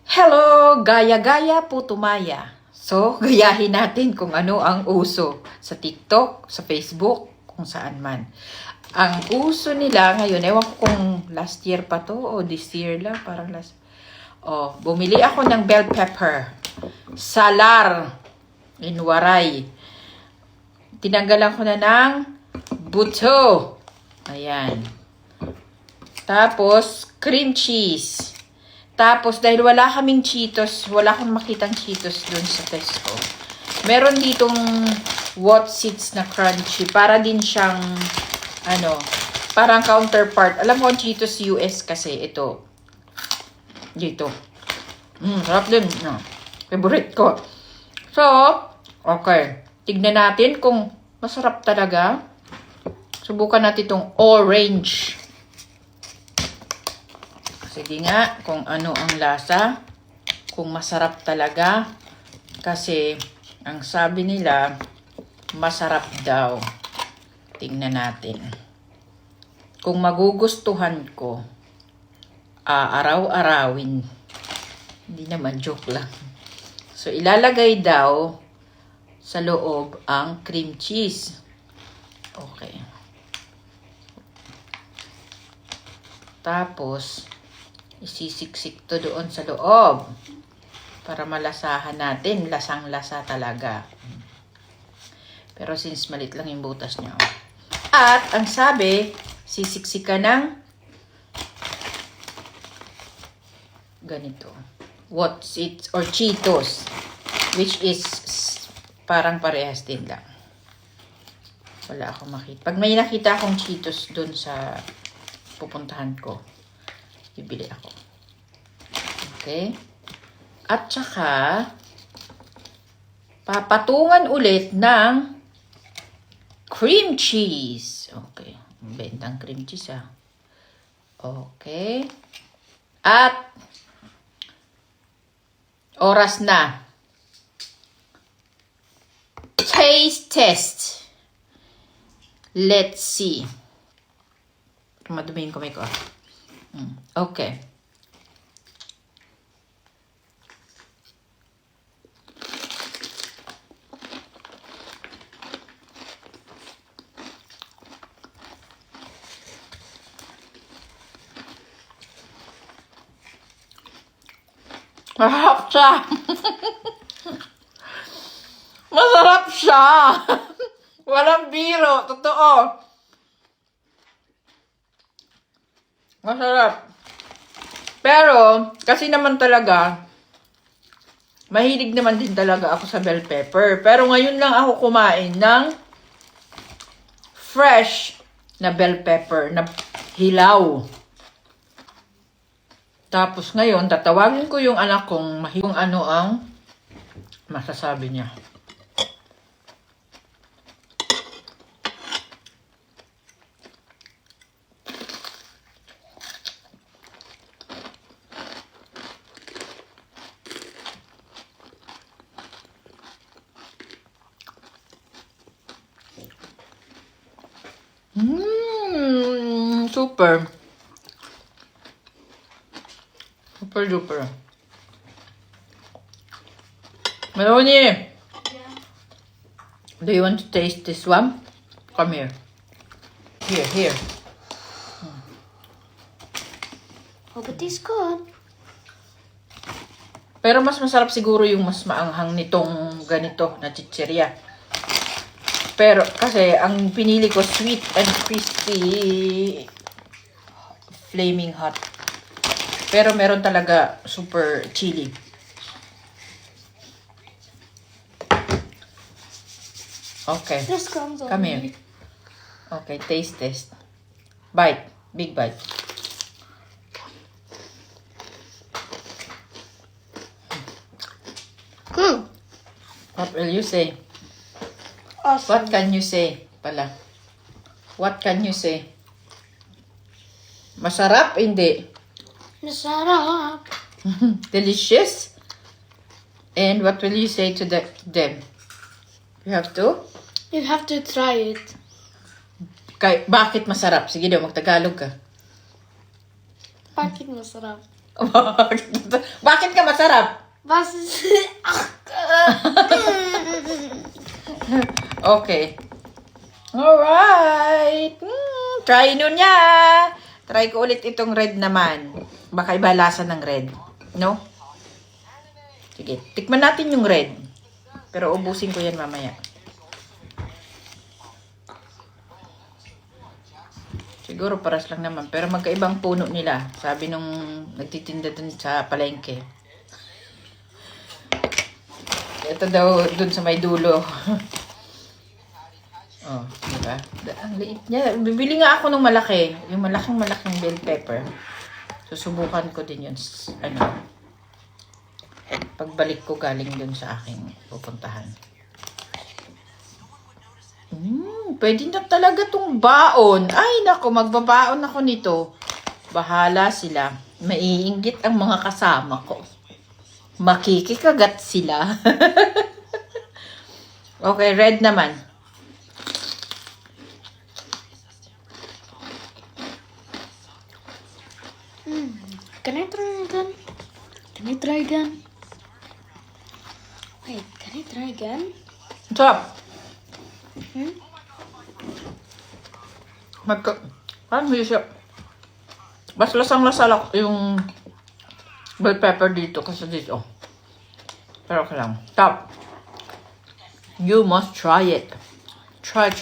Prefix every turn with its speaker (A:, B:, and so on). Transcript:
A: Hello! Gaya-gaya putumaya. So, gayahin natin kung ano ang uso sa TikTok, sa Facebook, kung saan man. Ang uso nila ngayon, ewan ko kung last year pa to o this year lang, parang last. Oh, bumili ako ng bell pepper. Salar. In Waray. Tinanggalan ko na ng buto. Ayan. Tapos, cream cheese. Tapos, dahil wala kaming Cheetos, wala akong makitang Cheetos dun sa Tesco. Meron ditong Wotsits na crunchy. Para din siyang, parang counterpart. Alam mo ang Cheetos US kasi, ito. Dito. Sarap din. No. Favorite ko. So, okay. Tignan natin kung masarap talaga. Subukan natin itong orange. Sige nga, kung ano ang lasa, kung masarap talaga, kasi ang sabi nila, masarap daw. Tingnan natin. Kung magugustuhan ko, araw-arawin. Hindi naman, joke lang. So, ilalagay daw sa loob ang cream cheese. Okay. Tapos, isisiksik to doon sa loob para malasahan natin. Lasang-lasa talaga. Pero since malit lang yung butas niya. At ang sabi, sisiksikan ng ganito. Wotsits or Cheetos. Which is parang parehas din lang. Wala akong makita. Pag may nakita akong Cheetos doon sa pupuntahan ko, bibili ako. Okay? At saka, papatungan ulit ng cream cheese. Okay. Bentang cream cheese, ah. Okay. At, oras na. Taste test. Let's see. Madumihin ko may ko. Okay. Masarap siya. Masarap siya. Walang biro. Totoo. Masarap. Pero, kasi naman talaga, mahilig naman din talaga ako sa bell pepper. Pero ngayon lang ako kumain ng fresh na bell pepper na hilaw. Tapos ngayon, tatawagin ko yung anak kong kung ano ang masasabi niya. Super. Super duper. Melanie.
B: Yeah.
A: Do you want to taste this one? Come here. Here.
B: Oh, but it's good.
A: Pero mas masarap siguro yung mas maanghang nitong ganito na chichirya. Pero kasi ang pinili ko sweet and crispy flaming hot. Pero meron talaga super chili. Okay.
B: This comes on
A: Come
B: me.
A: here. Okay, taste test. Bite. Big bite. What will you say?
B: Awesome.
A: What can you say pala? What can you say? Masarap? Hindi.
B: Masarap.
A: Delicious? And what will you say to them? You have to?
B: You have to try it.
A: Bakit masarap? Sige daw, magtagalog ka.
B: Bakit masarap?
A: Bakit ka masarap?
B: Was ist...
A: Okay. Alright. Try nun niya. Try ko ulit itong red naman. Baka iba lasa ng red. No? Sige. Tikman natin yung red. Pero ubusin ko yan mamaya. Siguro paras lang naman. Pero magkaibang puno nila. Sabi nung nagtitinda dun sa palengke. Ito daw dun sa may dulo. Oh, diba? Ang liit niya. Bibili nga ako ng malaki. Yung malaking bell pepper. Susubukan ko din yun. Ano, pagbalik ko galing dun sa aking pupuntahan. Pwede na talaga tong baon. Ay, nako, magbabaon ako nito. Bahala sila. Maiinggit ang mga kasama ko. Makikikagat sila. Okay, red naman.
B: Can I try again? Can I try again? Wait, can I try again?
A: Sarap.
B: Hmm?
A: Parang siya. Mas lasang-lasa yung bell pepper dito kasi dito. Pero okay lang. Top. You must try it. Try.